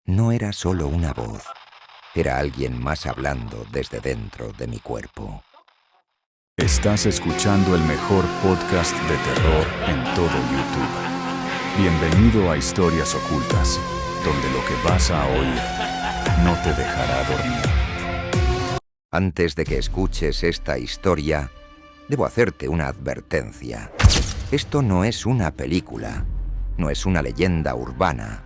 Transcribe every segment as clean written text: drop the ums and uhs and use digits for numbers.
No era solo una voz, era alguien más hablando desde dentro de mi cuerpo. Estás escuchando el mejor podcast de terror en todo YouTube. Bienvenido a Historias Ocultas, donde lo que vas a oír no te dejará dormir. Antes de que escuches esta historia, debo hacerte una advertencia. Esto no es una película, no es una leyenda urbana,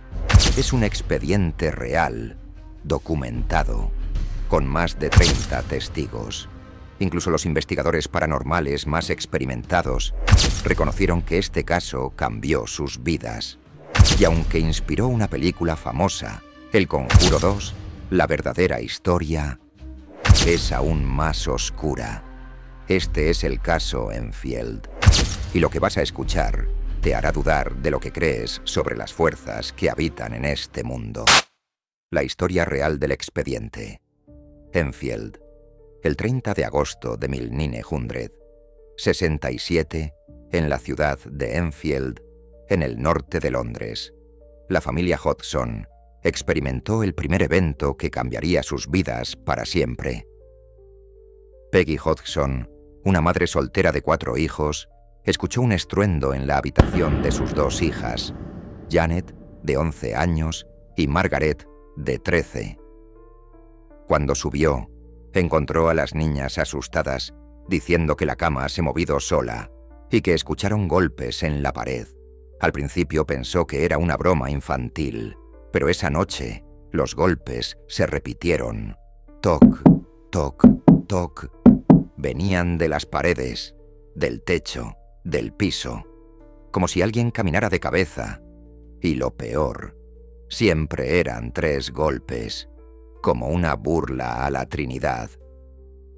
es un expediente real, documentado, con más de 30 testigos. Incluso los investigadores paranormales más experimentados reconocieron que este caso cambió sus vidas. Y aunque inspiró una película famosa, El Conjuro 2, la verdadera historia es aún más oscura. Este es el caso Enfield. Y lo que vas a escuchar te hará dudar de lo que crees sobre las fuerzas que habitan en este mundo. La historia real del expediente. Enfield. El 30 de agosto de 1900, 67, en la ciudad de Enfield, en el norte de Londres, la familia Hodgson experimentó el primer evento que cambiaría sus vidas para siempre. Peggy Hodgson, una madre soltera de 4 hijos, escuchó un estruendo en la habitación de sus 2 hijas, Janet, de 11 años, y Margaret, de 13. Cuando subió, encontró a las niñas asustadas, diciendo que la cama se movió sola y que escucharon golpes en la pared. Al principio pensó que era una broma infantil, pero esa noche los golpes se repitieron. Toc, toc, toc. Venían de las paredes, del techo, del piso, como si alguien caminara de cabeza. Y lo peor, siempre eran 3 golpes, como una burla a la Trinidad.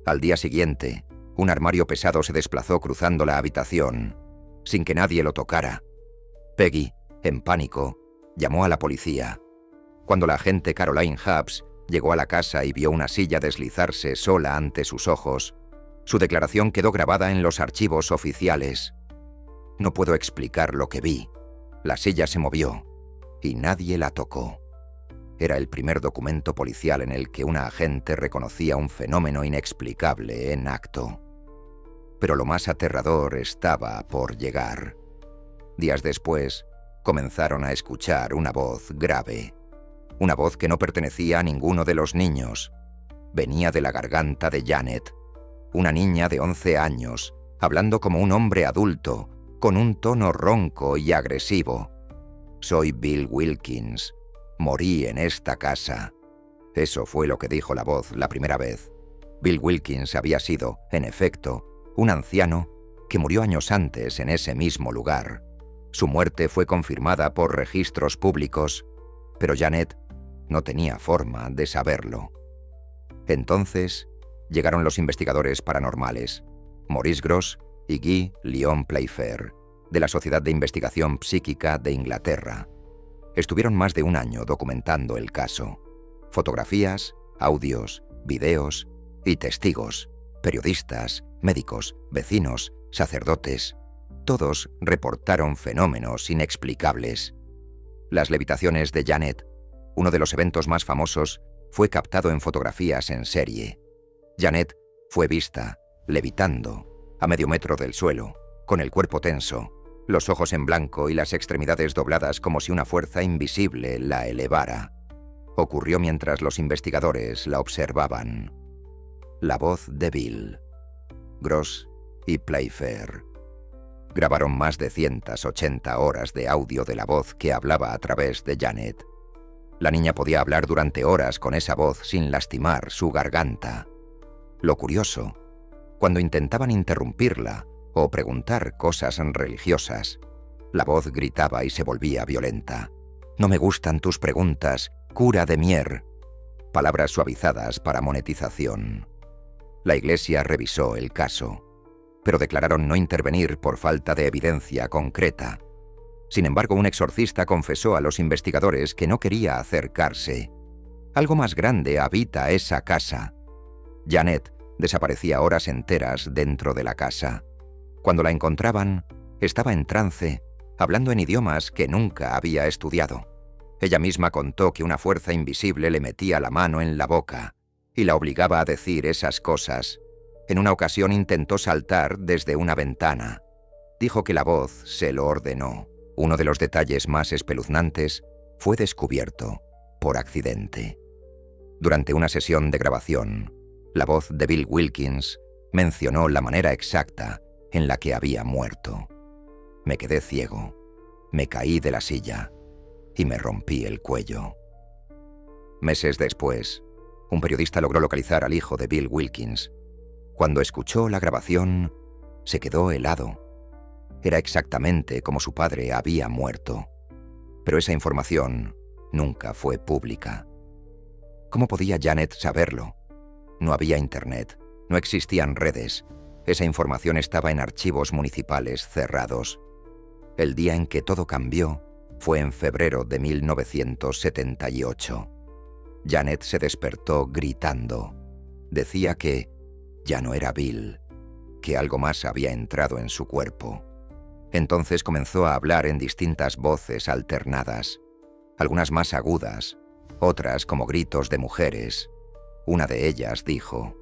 Al día siguiente, un armario pesado se desplazó cruzando la habitación, sin que nadie lo tocara. Peggy, en pánico, llamó a la policía. Cuando la agente Caroline Hubbs llegó a la casa y vio una silla deslizarse sola ante sus ojos, su declaración quedó grabada en los archivos oficiales. No puedo explicar lo que vi. La silla se movió y nadie la tocó. Era el primer documento policial en el que una agente reconocía un fenómeno inexplicable en acto. Pero lo más aterrador estaba por llegar. Días después, comenzaron a escuchar una voz grave. Una voz que no pertenecía a ninguno de los niños. Venía de la garganta de Janet, una niña de 11 años, hablando como un hombre adulto, con un tono ronco y agresivo. «Soy Bill Wilkins. Morí en esta casa». Eso fue lo que dijo la voz la primera vez. Bill Wilkins había sido, en efecto, un anciano que murió años antes en ese mismo lugar. Su muerte fue confirmada por registros públicos, pero Janet no tenía forma de saberlo. Entonces llegaron los investigadores paranormales, Maurice Grosse y Guy Lyon Playfair, de la Sociedad de Investigación Psíquica de Inglaterra. Estuvieron más de un año documentando el caso. Fotografías, audios, videos y testigos, periodistas, médicos, vecinos, sacerdotes. Todos reportaron fenómenos inexplicables. Las levitaciones de Janet, uno de los eventos más famosos, fue captado en fotografías en serie. Janet fue vista, levitando, a medio metro del suelo, con el cuerpo tenso, los ojos en blanco y las extremidades dobladas como si una fuerza invisible la elevara. Ocurrió mientras los investigadores la observaban. La voz de Bill, Grosse y Playfair grabaron más de 180 horas de audio de la voz que hablaba a través de Janet. La niña podía hablar durante horas con esa voz sin lastimar su garganta. Lo curioso, cuando intentaban interrumpirla o preguntar cosas religiosas, la voz gritaba y se volvía violenta. «No me gustan tus preguntas, cura de mier». Palabras suavizadas para monetización. La iglesia revisó el caso, pero declararon no intervenir por falta de evidencia concreta. Sin embargo, un exorcista confesó a los investigadores que no quería acercarse. Algo más grande habita esa casa. Janet desaparecía horas enteras dentro de la casa. Cuando la encontraban, estaba en trance, hablando en idiomas que nunca había estudiado. Ella misma contó que una fuerza invisible le metía la mano en la boca y la obligaba a decir esas cosas. En una ocasión intentó saltar desde una ventana. Dijo que la voz se lo ordenó. Uno de los detalles más espeluznantes fue descubierto por accidente. Durante una sesión de grabación, la voz de Bill Wilkins mencionó la manera exacta en la que había muerto. Me quedé ciego, me caí de la silla y me rompí el cuello. Meses después, un periodista logró localizar al hijo de Bill Wilkins. Cuando escuchó la grabación, se quedó helado. Era exactamente como su padre había muerto. Pero esa información nunca fue pública. ¿Cómo podía Janet saberlo? No había internet, no existían redes. Esa información estaba en archivos municipales cerrados. El día en que todo cambió fue en febrero de 1978. Janet se despertó gritando. Decía que ya no era Bill, que algo más había entrado en su cuerpo. Entonces comenzó a hablar en distintas voces alternadas, algunas más agudas, otras como gritos de mujeres. Una de ellas dijo: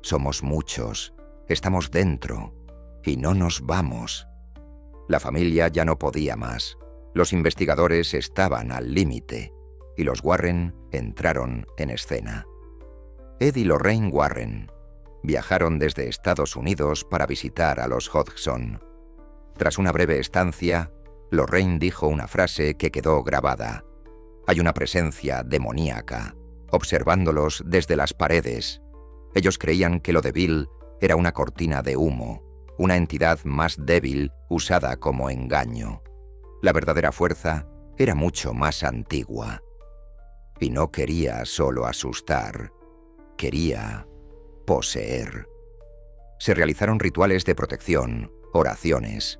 «Somos muchos, estamos dentro, y no nos vamos». La familia ya no podía más. Los investigadores estaban al límite, y los Warren entraron en escena. Ed y Lorraine Warren viajaron desde Estados Unidos para visitar a los Hodgson. Tras una breve estancia, Lorraine dijo una frase que quedó grabada. Hay una presencia demoníaca, observándolos desde las paredes. Ellos creían que lo de Bill era una cortina de humo, una entidad más débil usada como engaño. La verdadera fuerza era mucho más antigua. Y no quería solo asustar, quería poseer. Se realizaron rituales de protección, oraciones,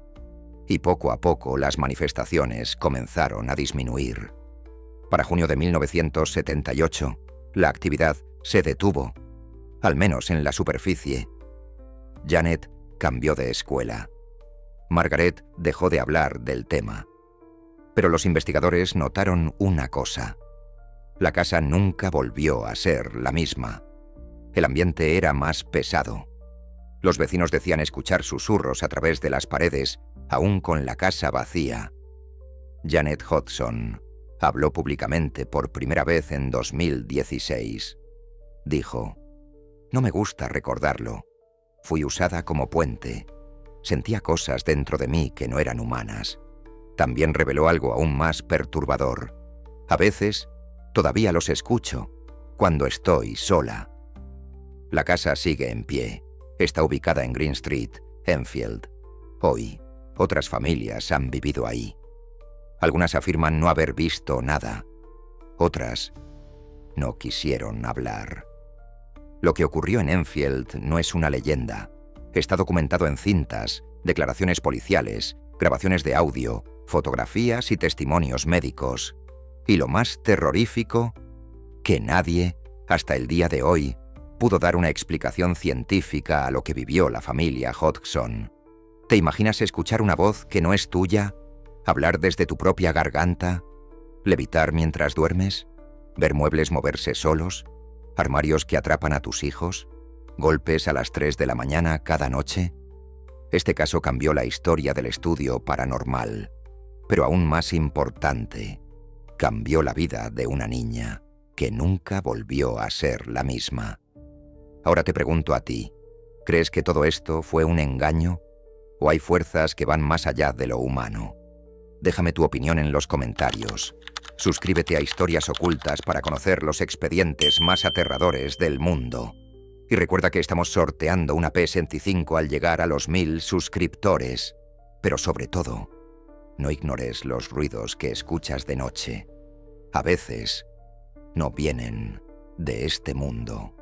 y poco a poco las manifestaciones comenzaron a disminuir. Para junio de 1978, la actividad se detuvo, al menos en la superficie. Janet cambió de escuela. Margaret dejó de hablar del tema. Pero los investigadores notaron una cosa. La casa nunca volvió a ser la misma. El ambiente era más pesado. Los vecinos decían escuchar susurros a través de las paredes, aún con la casa vacía. Janet Hodgson habló públicamente por primera vez en 2016. Dijo: «No me gusta recordarlo. Fui usada como puente. Sentía cosas dentro de mí que no eran humanas». También reveló algo aún más perturbador. A veces, todavía los escucho, cuando estoy sola. La casa sigue en pie. Está ubicada en Green Street, Enfield. Hoy, otras familias han vivido ahí. Algunas afirman no haber visto nada. Otras no quisieron hablar. Lo que ocurrió en Enfield no es una leyenda. Está documentado en cintas, declaraciones policiales, grabaciones de audio, fotografías y testimonios médicos. Y lo más terrorífico, que nadie, hasta el día de hoy, pudo dar una explicación científica a lo que vivió la familia Hodgson. ¿Te imaginas escuchar una voz que no es tuya? ¿Hablar desde tu propia garganta? ¿Levitar mientras duermes? ¿Ver muebles moverse solos? ¿Armarios que atrapan a tus hijos? ¿Golpes a las 3 de la mañana cada noche? Este caso cambió la historia del estudio paranormal. Pero aún más importante, cambió la vida de una niña que nunca volvió a ser la misma. Ahora te pregunto a ti, ¿crees que todo esto fue un engaño? ¿O hay fuerzas que van más allá de lo humano? Déjame tu opinión en los comentarios. Suscríbete a Historias Ocultas para conocer los expedientes más aterradores del mundo. Y recuerda que estamos sorteando una PS25 al llegar a los 1000 suscriptores. Pero sobre todo, no ignores los ruidos que escuchas de noche. A veces, no vienen de este mundo.